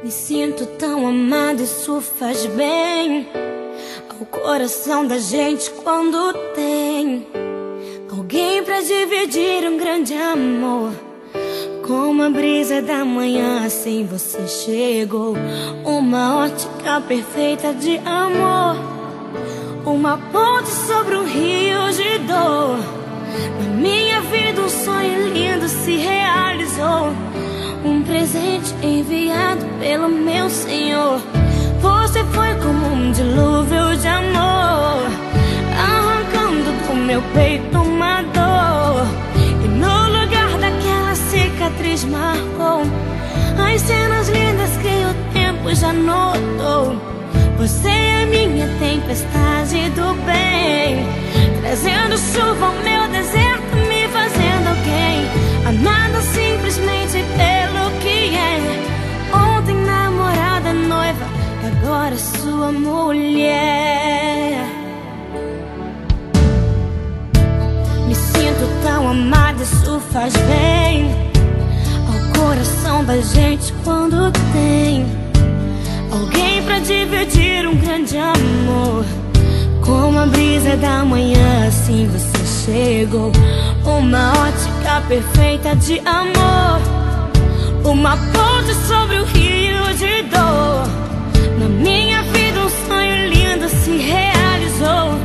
Me sinto tão amada, isso faz bem ao coração da gente quando tem alguém pra dividir um grande amor. Como a brisa da manhã, assim você chegou. Uma ótica perfeita de amor, uma ponte sobre um rio de dor. Na minha vida um sonho lindo se realizou, um presente enviado pelo meu Senhor. Você foi como um dilúvio de amor, arrancando do meu peito uma dor. E no lugar daquela cicatriz marcou as cenas lindas que o tempo já notou. Você é minha tempestade do bem, trazendo chuva ao meu deserto, me fazendo alguém amada simplesmente pelo que é. Ontem namorada, noiva, agora sua mulher. Me sinto tão amada, isso faz bem ao coração da gente quando tem alguém pra dividir um grande amor. Como a brisa da manhã, assim você chegou. Uma ótica perfeita de amor, uma ponte sobre o rio de dor. Na minha vida um sonho lindo se realizou,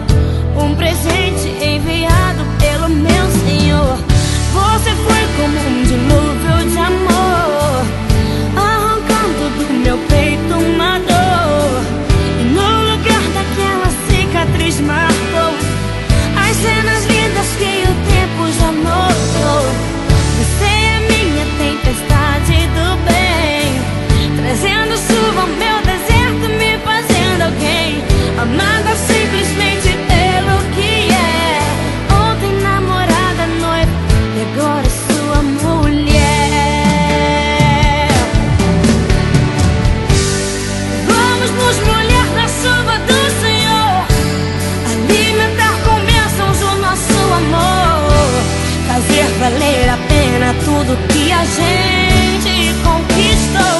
um presente enviado pelo meu Senhor. Você foi como um dilúvio de amor, arrancando do meu peito uma dor. E no lugar daquela cicatriz marcou as cenas lindas que o tempo já notou. Você é minha tempestade do bem, trazendo chuva ao meu deserto, me fazendo alguém amada simplesmente pelo que é. Ontem namorada, noiva, e agora sua mulher. Vamos nos molhar na chuva do Senhor, alimentar com bênçãos o nosso amor, fazer valer a pena tudo que a gente conquistou.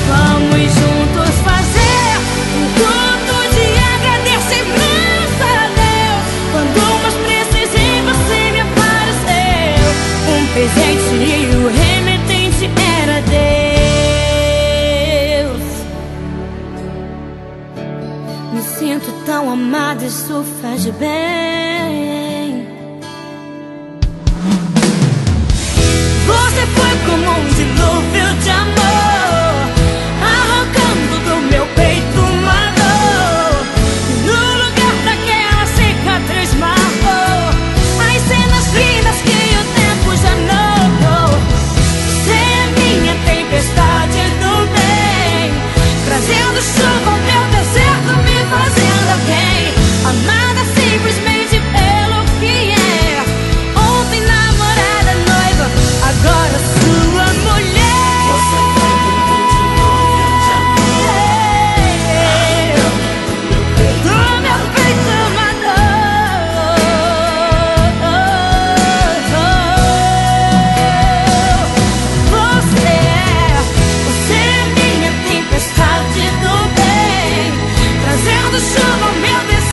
Vamos juntos fazer um culto de agradecimento a Deus. Quando mais precisei, você me apareceu, um presente e o remetente era Deus. Me sinto tão amada, isso faz bem. Você foi como um dilúvio de amor,